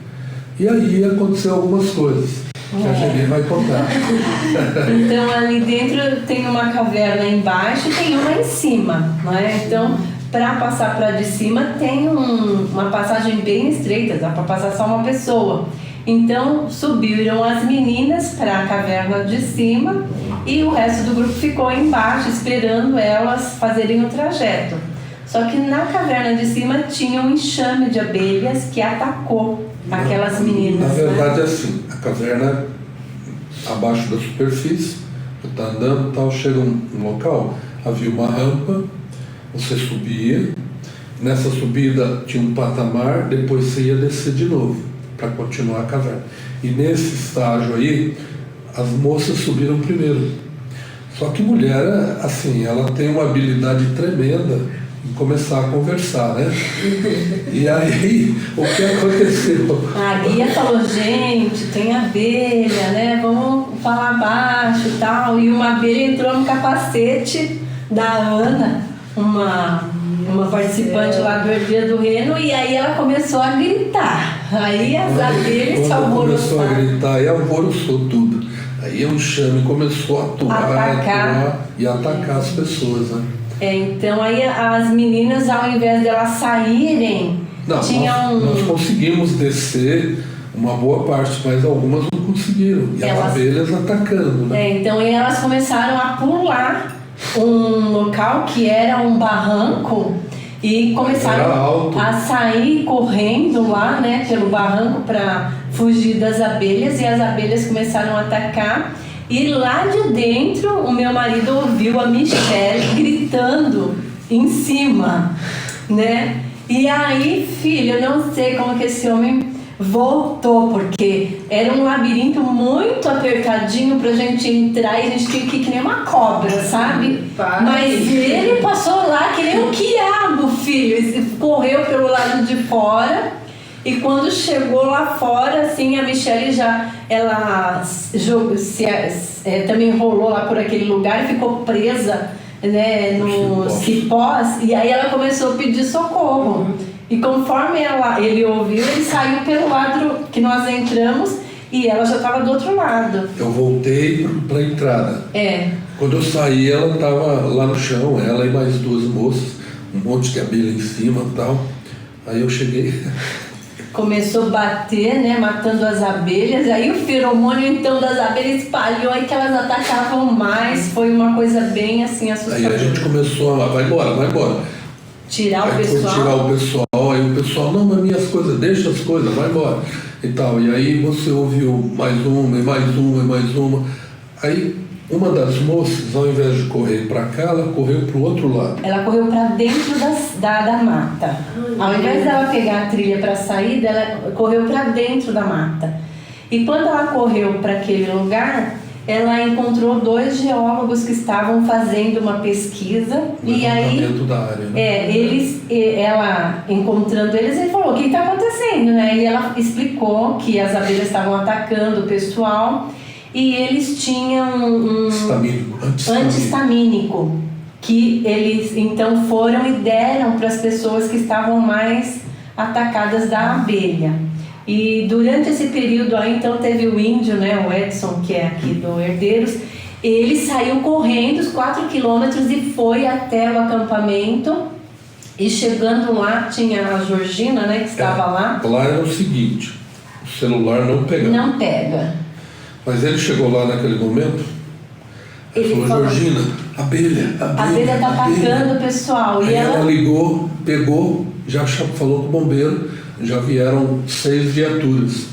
e aí aconteceu algumas coisas que a Geni vai contar. Então ali dentro tem uma caverna embaixo e tem uma em cima, não é? Então, para passar para de cima tem uma passagem bem estreita, dá para passar só uma pessoa. Então subiram as meninas para a caverna de cima e o resto do grupo ficou embaixo esperando elas fazerem o trajeto. Só que na caverna de cima tinha um enxame de abelhas que atacou aquelas meninas. Na verdade, assim, a caverna abaixo da superfície, você está andando e tal, chega um local, havia uma rampa, você subia, nessa subida tinha um patamar, depois você ia descer de novo para continuar a caverna. E nesse estágio aí, as moças subiram primeiro. Só que mulher, assim, ela tem uma habilidade tremenda em começar a conversar, né? E aí, o que aconteceu? A guia falou, gente, tem abelha, né? Vamos falar baixo e tal. E uma abelha entrou no capacete da Ana, uma participante lá do Herdia do Reno, e aí ela começou a gritar. Aí as abelhas se alvoroçaram. Começou a gritar e alvoroçou tudo. Aí o enxame começou a atuar e atacar as pessoas, né? Então aí as meninas, ao invés de elas saírem, nós conseguimos descer uma boa parte, mas algumas não conseguiram. E as abelhas atacando, né? Então aí elas começaram a pular um local que era um barranco e começaram a sair correndo lá, né, pelo barranco para fugir das abelhas, e as abelhas começaram a atacar. E lá de dentro, o meu marido ouviu a Michelle gritando em cima, né? E aí, filho, eu não sei como que esse homem voltou, porque era um labirinto muito apertadinho pra gente entrar e a gente tinha que ir que nem uma cobra, sabe? Mas ele passou lá que nem um quiabo, filho. Ele correu pelo lado de fora E quando chegou lá fora, assim, a Michele também rolou lá por aquele lugar e ficou presa, né, nos cipós, e aí ela começou a pedir socorro. E conforme ele ouviu, ele saiu pelo lado que nós entramos e ela já estava do outro lado. Eu voltei para a entrada. Quando eu saí, ela estava lá no chão, ela e mais duas moças, um monte de abelha em cima e tal. Aí eu cheguei. Começou a bater, né, matando as abelhas, aí o feromônio então das abelhas espalhou, aí que elas atacavam mais, foi uma coisa bem assim assustadora. Aí a gente começou a, vai embora. Tirar o aí pessoal. Foi tirar o pessoal, aí o pessoal, não, mas minhas coisas, deixa as coisas, vai embora. E tal, e aí você ouviu mais uma, e mais uma, e mais uma. Aí uma das moças, ao invés de correr para cá, ela correu para o outro lado. Ela correu para dentro da mata. Ao invés dela pegar a trilha para sair, ela correu para dentro da mata. E quando ela correu para aquele lugar, ela encontrou 2 geólogos que estavam fazendo uma pesquisa. E aí, da área, né? ela encontrando eles, ele falou: o que está acontecendo, né? E ela explicou que as abelhas estavam atacando o pessoal. E eles tinham um anti-histamínico que eles então foram e deram para as pessoas que estavam mais atacadas da abelha. E durante esse período aí, então teve o índio, né, o Edson, que é aqui do Herdeiros, ele saiu correndo os 4 quilômetros e foi até o acampamento. E chegando lá, tinha a Georgina, né, que estava lá. Lá era o seguinte: o celular não pegava. Não pega. Mas ele chegou lá naquele momento, ele falou: Georgina, abelha está atacando o pessoal. Aí ela ligou, pegou, já falou com o bombeiro, já vieram 6 viaturas.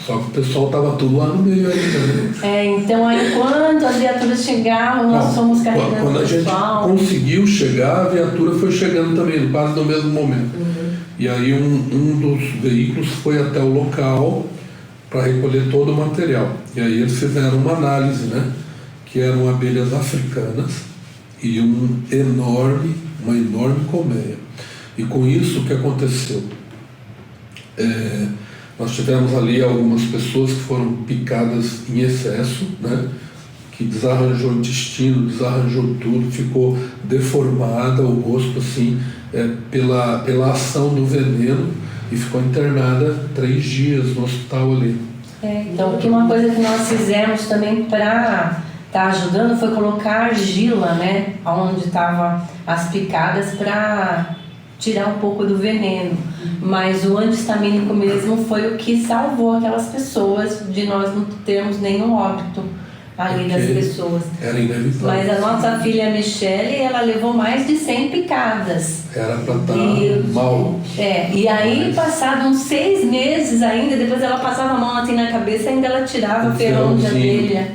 Só que o pessoal estava tudo lá no meio aí. Então aí quando as viaturas chegavam, nós fomos carregando o pessoal. Quando a gente conseguiu chegar, a viatura foi chegando também, quase no mesmo momento. E aí um dos veículos foi até o local para recolher todo o material. E aí eles fizeram uma análise, né? Que eram abelhas africanas e uma enorme colmeia. E com isso, o que aconteceu? Nós tivemos ali algumas pessoas que foram picadas em excesso, né? Que desarranjou o intestino, desarranjou tudo, ficou deformada o rosto assim, pela ação do veneno, e ficou internada 3 dias no hospital ali. Então, uma coisa que nós fizemos também para estar ajudando foi colocar argila, né, onde estavam as picadas, para tirar um pouco do veneno. Mas o antihistamínico mesmo foi o que salvou aquelas pessoas de nós não termos nenhum óbito ali das pessoas. Era inevitável. Mas a nossa filha Michele, ela levou mais de 100 picadas. Era para estar mal. E aí, passados uns 6 meses ainda, depois ela passava a mão assim na cabeça, ainda ela tirava o ferrão de abelha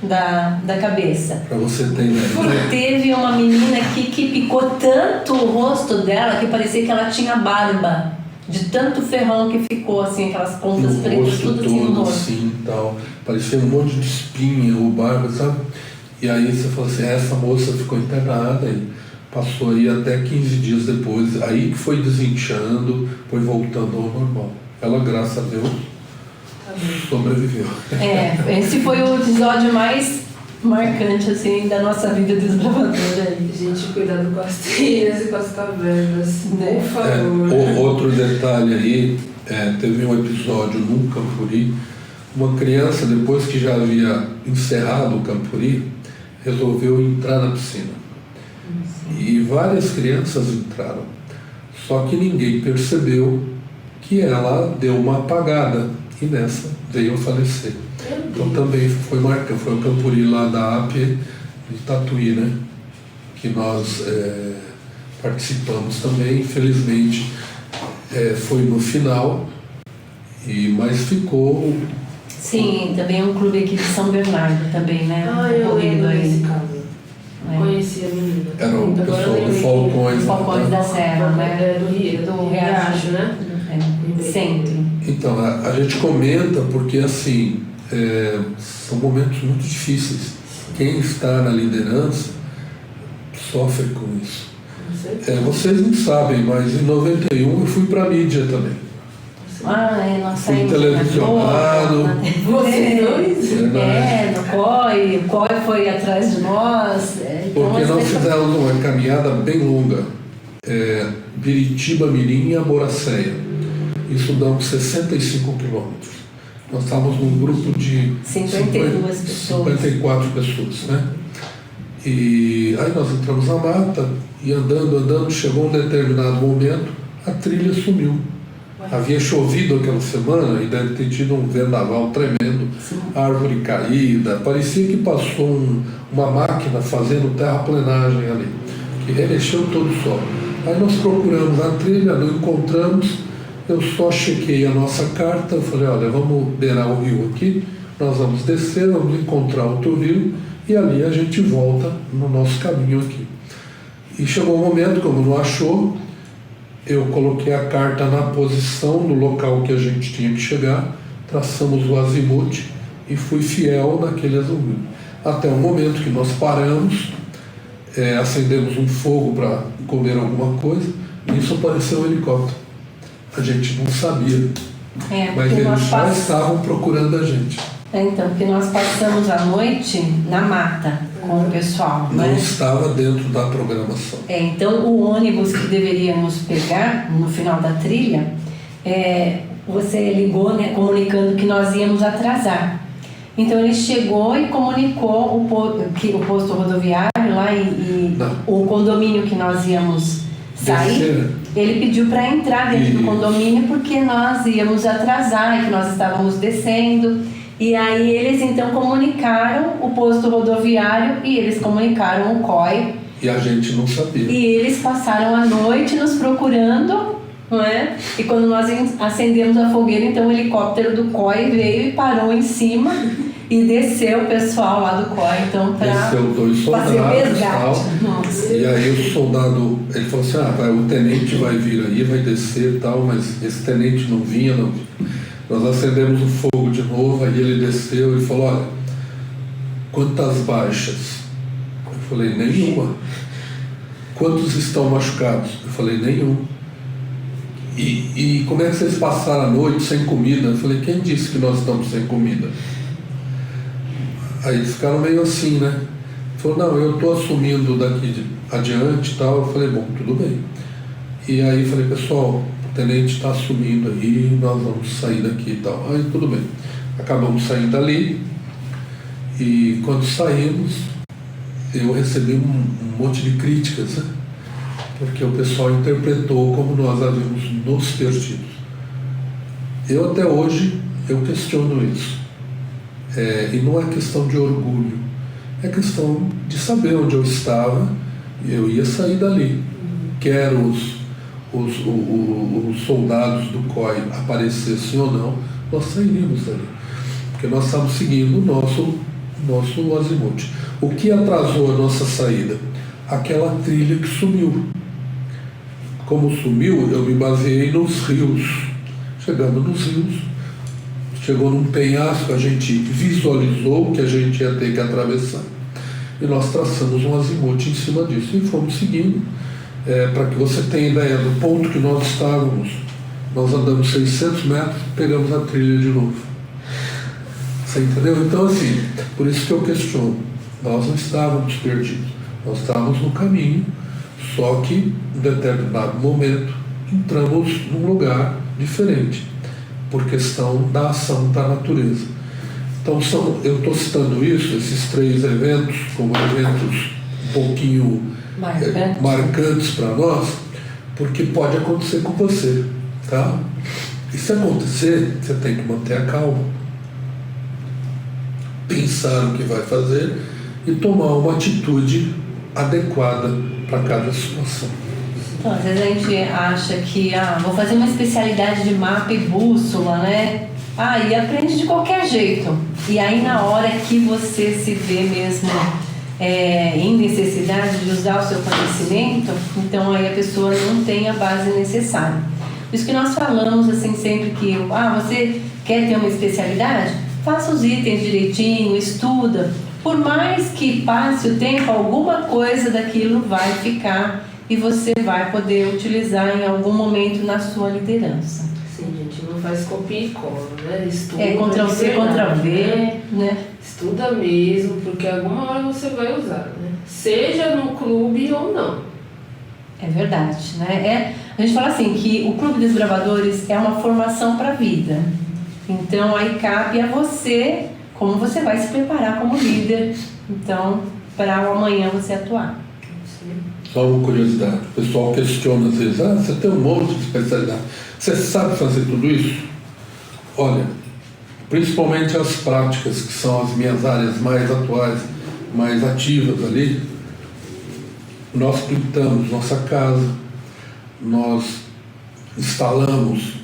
da cabeça. Para você ter ideia. Teve uma menina aqui que picou tanto o rosto dela que parecia que ela tinha barba. De tanto ferrão que ficou, assim, aquelas pontas pretas, tudo assim no rosto. Assim, tal. Parecia um monte de espinha ou barba, sabe? E aí você falou assim: essa moça ficou internada e passou aí até 15 dias depois, aí que foi desinchando, foi voltando ao normal. Ela, graças a Deus, sobreviveu. Esse foi o episódio mais marcante, assim, da nossa vida desbravadora. Gente, cuidado com as trilhas e com as cavernas, por favor. Outro detalhe aí, teve um episódio num Campuri, uma criança, depois que já havia encerrado o Campuri, resolveu entrar na piscina. E várias crianças entraram, só que ninguém percebeu que ela deu uma apagada e nessa veio a falecer. Então também foi marcante, foi o Campuri lá da AP de Tatuí, né? Que nós participamos também, infelizmente foi no final, mas ficou... Sim, também um clube aqui de São Bernardo também, né? Eu lembro desse caso. Conheci a menina. Era o pessoal do Falcões. Falcões da Serra, né? Do Riacho, né? Centro. Então, a gente comenta porque, assim, são momentos muito difíceis. Quem está na liderança sofre com isso. Vocês não sabem, mas em 91 eu fui para a mídia também. Nós Fui saímos televisionado. Vocês dois? No COI, o COI foi atrás de nós. Porque nós fizemos uma caminhada bem longa, Biritiba-Mirim a Boracéia. Isso dá uns 65 quilômetros. Nós estávamos num grupo de 54 pessoas, né? E aí nós entramos na mata e andando, chegou um determinado momento, a trilha sumiu. Havia chovido aquela semana e deve ter tido um vendaval tremendo, árvore caída, parecia que passou uma máquina fazendo terraplenagem ali, que remexeu todo o solo. Aí nós procuramos a trilha, não encontramos, eu só chequei a nossa carta, eu falei, olha, vamos beirar o rio aqui, nós vamos descer, vamos encontrar outro rio e ali a gente volta no nosso caminho aqui. E chegou um momento, como não achou, eu coloquei a carta na posição, no local que a gente tinha que chegar, traçamos o azimuth e fui fiel naquele azimuth. Até o momento que nós paramos, acendemos um fogo para comer alguma coisa, e isso apareceu um helicóptero. A gente não sabia, mas eles já estavam procurando a gente. Então, porque nós passamos a noite na mata com o pessoal. Não estava dentro da programação. Então, o ônibus que deveria nos pegar no final da trilha, você ligou, né, comunicando que nós íamos atrasar. Então, ele chegou e comunicou o posto rodoviário lá e o condomínio que nós íamos sair. Ele pediu para entrar dentro do condomínio porque nós íamos atrasar e que nós estávamos descendo. E aí eles então comunicaram o posto rodoviário e eles comunicaram o COI. E a gente não sabia. E eles passaram a noite nos procurando, não é? E quando nós acendemos a fogueira, então o helicóptero do COI veio e parou em cima e desceu o pessoal lá do COI, então para desceu 2 soldados, fazer o resgate. E aí o soldado, ele falou assim, o tenente vai vir aí, vai descer e tal, mas esse tenente não vinha. Nós acendemos o fogo de novo, aí ele desceu e falou, olha, quantas baixas? Eu falei, nenhuma. Quantos estão machucados? Eu falei, nenhum. E como é que vocês passaram a noite sem comida? Eu falei, quem disse que nós estamos sem comida? Aí eles ficaram meio assim, né? Ele falou, não, eu estou assumindo daqui adiante e tal. Eu falei, bom, tudo bem. E aí eu falei, pessoal, o tenente está assumindo aí, nós vamos sair daqui e tal. Aí tudo bem. Acabamos saindo dali e quando saímos, eu recebi um monte de críticas, né? Porque o pessoal interpretou como nós havíamos nos perdido. Eu até hoje, eu questiono isso. E não é questão de orgulho, é questão de saber onde eu estava e eu ia sair dali. Quer os soldados do COI aparecessem ou não, nós sairíamos dali. Porque nós estávamos seguindo o nosso azimuth. O que atrasou a nossa saída? Aquela trilha que sumiu. Como sumiu, eu me baseei nos rios. Chegando nos rios, chegou num penhasco, a gente visualizou que a gente ia ter que atravessar. E nós traçamos um azimuth em cima disso e fomos seguindo. Para que você tenha ideia do ponto que nós estávamos, nós andamos 600 metros, pegamos a trilha de novo. Você entendeu? Então, assim, por isso que eu questiono. Nós não estávamos perdidos, nós estávamos no caminho, só que em determinado momento entramos num lugar diferente, por questão da ação da natureza. Então, eu estou citando isso, esses 3 eventos, como eventos um pouquinho marcantes para nós, porque pode acontecer com você, tá? E se acontecer, você tem que manter a calma, pensar o que vai fazer e tomar uma atitude adequada para cada situação. Então, às vezes a gente acha que vou fazer uma especialidade de mapa e bússola, né? E aprende de qualquer jeito. E aí na hora que você se vê mesmo em necessidade de usar o seu conhecimento, então aí a pessoa não tem a base necessária. Por isso que nós falamos assim sempre que você quer ter uma especialidade? Faça os itens direitinho, estuda. Por mais que passe o tempo, alguma coisa daquilo vai ficar e você vai poder utilizar em algum momento na sua liderança. Sim. gente, não faz copia e cola, né? Estuda. Ctrl-C, Ctrl-V, né? Estuda mesmo, porque alguma hora você vai usar, né? Seja no clube ou não. É verdade, né? A gente fala assim que o Clube dos Desbravadores é uma formação para a vida. Então aí cabe a você como você vai se preparar como líder. Então, para o amanhã você atuar. Só uma curiosidade, o pessoal questiona às vezes, você tem um monte de especialidade, você sabe fazer tudo isso? Olha, principalmente as práticas, que são as minhas áreas mais atuais, mais ativas ali, nós pintamos nossa casa, nós instalamos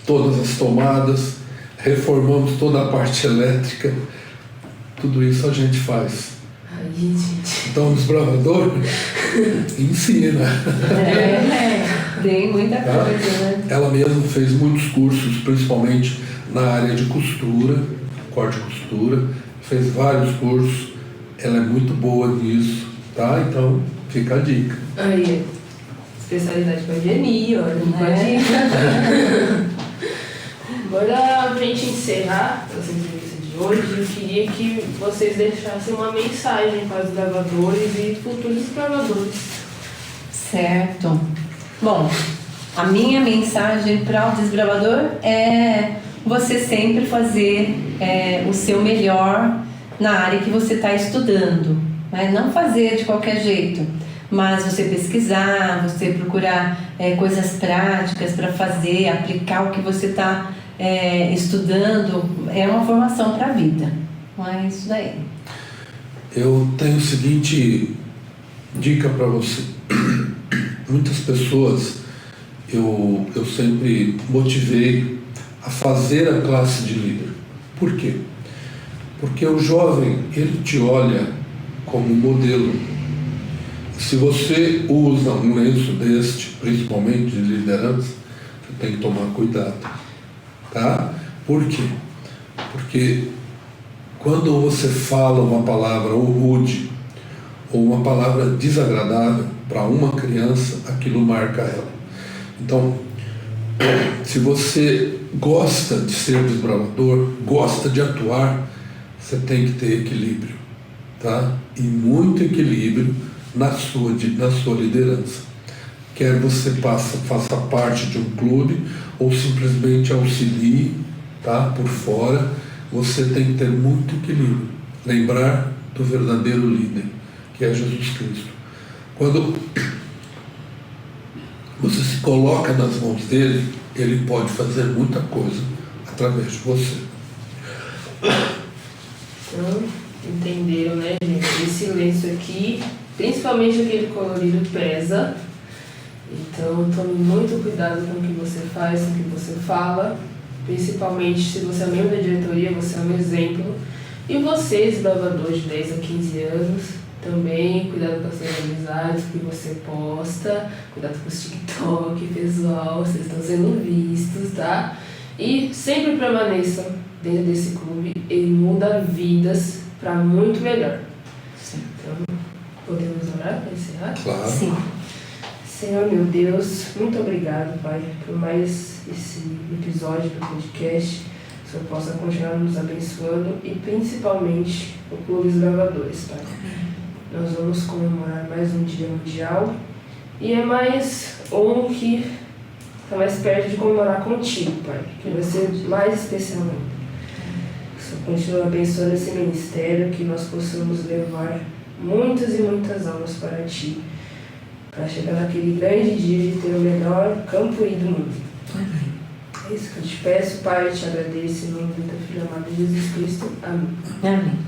todas as tomadas, reformamos toda a parte elétrica, tudo isso a gente faz. Ai, gente. Então, o desbravador ensina. Tem muita coisa, né? Ela mesma fez muitos cursos, principalmente na área de costura, corte e costura, fez vários cursos, ela é muito boa nisso, tá? Então, fica a dica. Aí, especialidade com a Geni, olha, com a dica. Agora, pra gente encerrar essa entrevista de hoje, eu queria que vocês deixassem uma mensagem para os gravadores e futuros gravadores. Certo. Bom, a minha mensagem para o desbravador é você sempre fazer o seu melhor na área que você está estudando, né? Não fazer de qualquer jeito, mas você pesquisar, você procurar coisas práticas para fazer, aplicar o que você está estudando, é uma formação para a vida. Não é isso daí. Eu tenho a seguinte dica para você. Muitas pessoas eu sempre motivei a fazer a classe de líder. Por quê? Porque o jovem, ele te olha como modelo. Se você usa um lenço deste, principalmente de liderança, você tem que tomar cuidado. Tá? Por quê? Porque quando você fala uma palavra ou rude ou uma palavra desagradável para uma criança, aquilo marca ela. Então, se você gosta de ser desbravador, gosta de atuar, você tem que ter equilíbrio, tá? E muito equilíbrio na sua liderança. Quer você faça parte de um clube ou simplesmente auxilie, tá? Por fora, você tem que ter muito equilíbrio. Lembrar do verdadeiro líder, que é Jesus Cristo. Quando você se coloca nas mãos dele, ele pode fazer muita coisa através de você. Então, entenderam, né, gente? Esse lenço aqui, principalmente aquele colorido, pesa. Então, tome muito cuidado com o que você faz, com o que você fala. Principalmente se você é membro da diretoria, você é um exemplo. E vocês, desbravadores de 10 a 15 anos, também cuidado com as suas amizades, o que você posta, cuidado com os TikTok, pessoal, vocês estão sendo vistos, tá? E sempre permaneçam dentro desse clube, ele muda vidas para muito melhor. Sim. Então, podemos orar para encerrar? Claro. Sim. Senhor meu Deus, muito obrigado, Pai, por mais esse episódio do podcast. Que o Senhor possa continuar nos abençoando e principalmente o Clube dos Gravadores, Pai. Nós vamos comemorar mais um dia mundial e é mais um que está mais perto de comemorar contigo, Pai, que vai ser mais especial ainda. Que o Senhor continue abençoando esse ministério, que nós possamos levar muitas e muitas almas para Ti, para chegar naquele grande dia de ter o melhor campo do mundo. É isso que eu te peço, Pai, eu te agradeço em nome do Teu Filho amado Jesus Cristo. Amém. Amém.